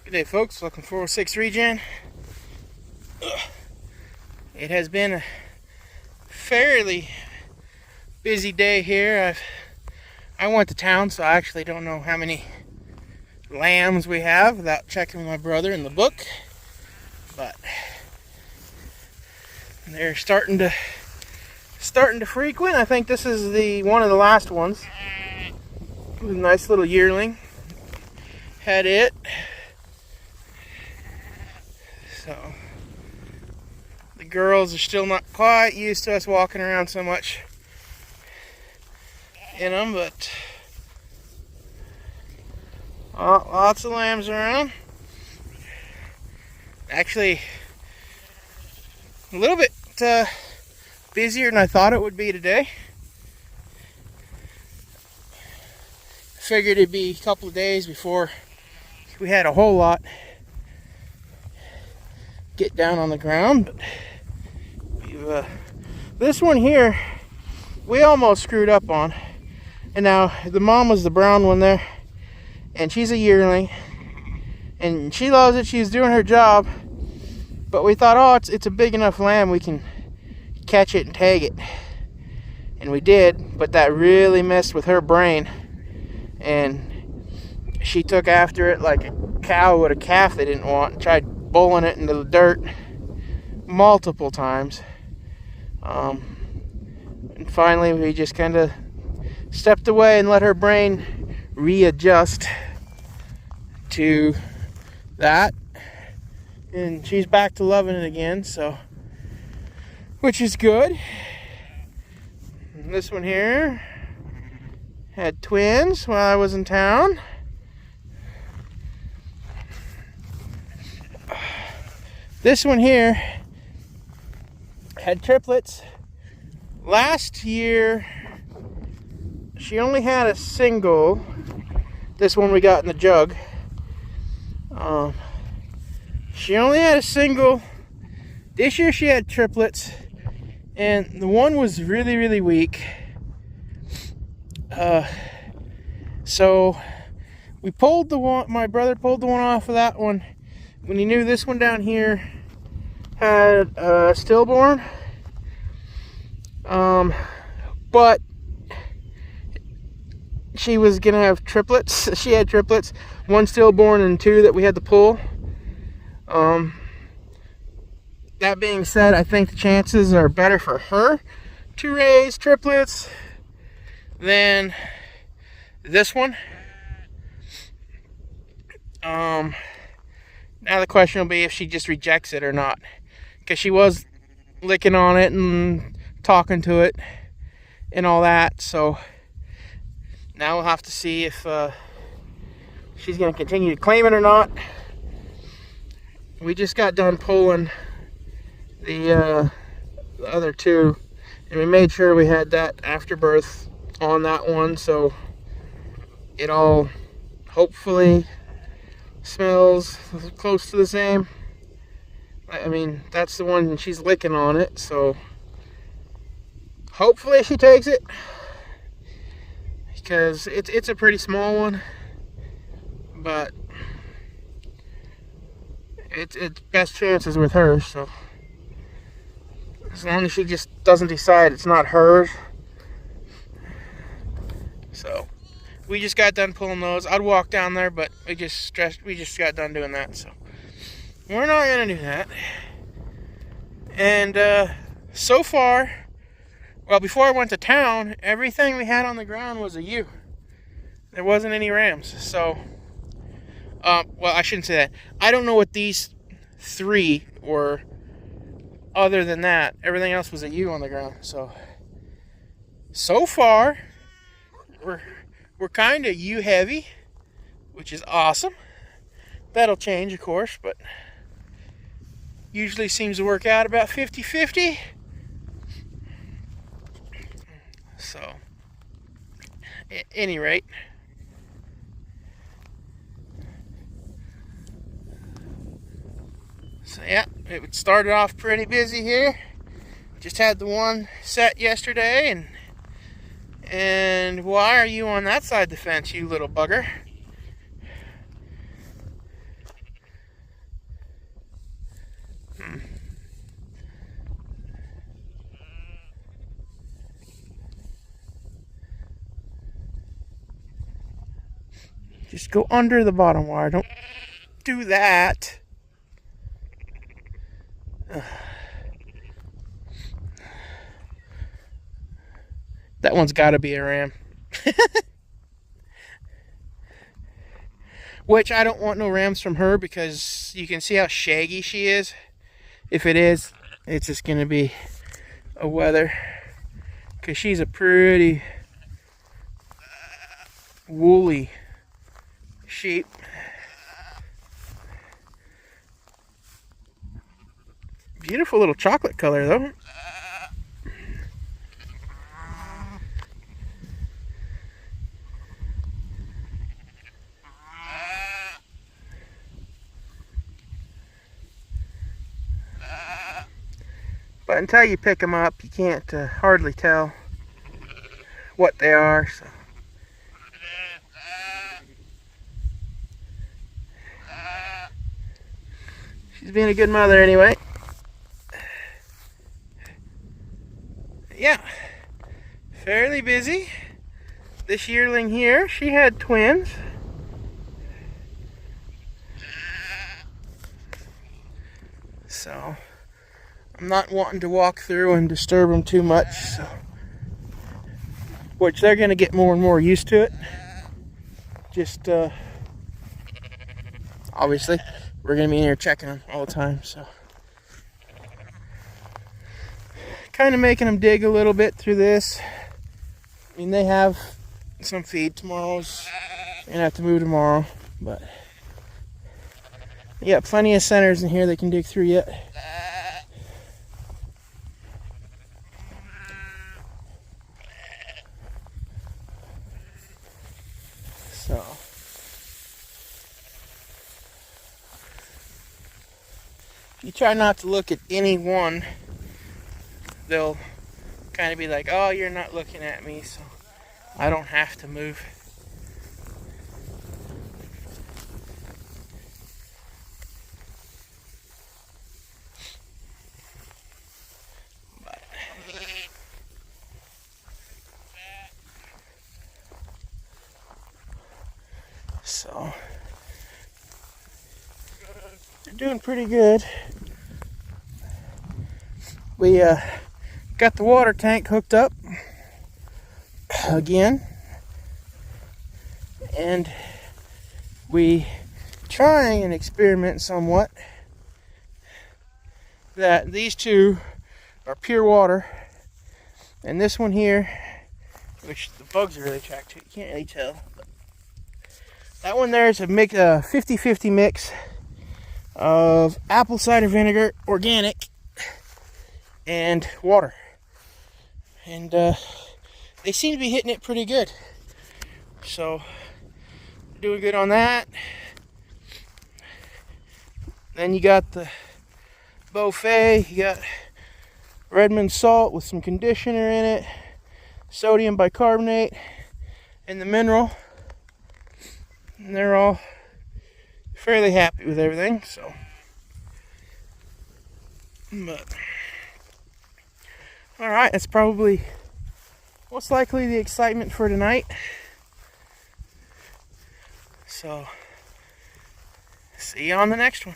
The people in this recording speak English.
Good day, folks. Welcome to 406 Regen. It has been a fairly busy day here. I went to town, so I actually don't know how many lambs we have without checking with my brother in the book. But they're starting to frequent. I think this is one of the last ones. It was a nice little yearling. Had it. So the girls are still not quite used to us walking around so much in them, but lots of lambs around. Actually, a little bit busier than I thought it would be today. Figured it'd be a couple of days before we had a whole lot get down on the ground, but this one here we almost screwed up on. And now the mom was the brown one there, and she's a yearling and she loves it. She's doing her job, but we thought, oh, it's a big enough lamb, we can catch it and tag it, and we did. But that really messed with her brain, and she took after it like a cow would a calf they didn't want, and tried bowling it into the dirt multiple times. And finally we just kind of stepped away and let her brain readjust to that, and she's back to loving it again, so, which is good. And this one here had twins while I was in town. This one here had triplets. Last year, she only had a single. This one we got in the jug. She only had a single. This year she had triplets, and the one was really, really weak. So we pulled the one. My brother pulled the one off of that one when he knew this one down here had stillborn. But she was gonna have triplets. She had triplets, one stillborn and two that we had to pull. That being said, I think the chances are better for her to raise triplets than this one. Now the question will be if she just rejects it or not, because she was licking on it and talking to it and all that. So now we'll have to see if she's going to continue to claim it or not. We just got done pulling the other two, and we made sure we had that afterbirth on that one, so it all hopefully smells close to the same. I mean, that's the one, and she's licking on it, so hopefully she takes it, because it's a pretty small one, but it's best chances with her. So as long as she just doesn't decide it's not hers. So we just got done pulling those. I'd walk down there, but we just got done doing that, so we're not gonna do that. And so far, well, before I went to town, everything we had on the ground was a ewe. There wasn't any rams. So well, I shouldn't say that. I don't know what these three were. Other than that, everything else was a ewe on the ground. So far, we're kind of ewe heavy, which is awesome. That'll change, of course, but usually seems to work out about 50-50. So, at any rate, so yeah, it started off pretty busy here. Just had the one set yesterday, and why are you on that side of the fence, you little bugger? Just go under the bottom wire. Don't do that. That one's got to be a ram. Which I don't want no rams from her because you can see how shaggy she is. If it is, it's just going to be a wether. Because she's a pretty woolly sheep. Beautiful little chocolate color though. But until you pick them up, you can't hardly tell what they are. So. She's being a good mother anyway. Yeah, fairly busy. This yearling here, she had twins. So I'm not wanting to walk through and disturb them too much. So. Which they're going to get more and more used to it. Just obviously we're going to be in here checking them all the time. So kind of making them dig a little bit through this. I mean, they have some feed. Tomorrow's gonna have to move tomorrow, but yeah, plenty of centers in here they can dig through yet. So if you try not to look at any one, they'll kind of be like, oh, you're not looking at me, so I don't have to move. But so they're doing pretty good. We got the water tank hooked up again, and we try and experiment somewhat that these two are pure water, and this one here, which the bugs are really attracted to, you can't really tell, but that one there is a 50-50 mix of apple cider vinegar, organic, and water. And they seem to be hitting it pretty good. So, doing good on that. Then you got the Beaufait, you got Redmond salt with some conditioner in it, sodium bicarbonate, and the mineral. And they're all fairly happy with everything, so. But alright, that's probably most likely the excitement for tonight. So, see you on the next one.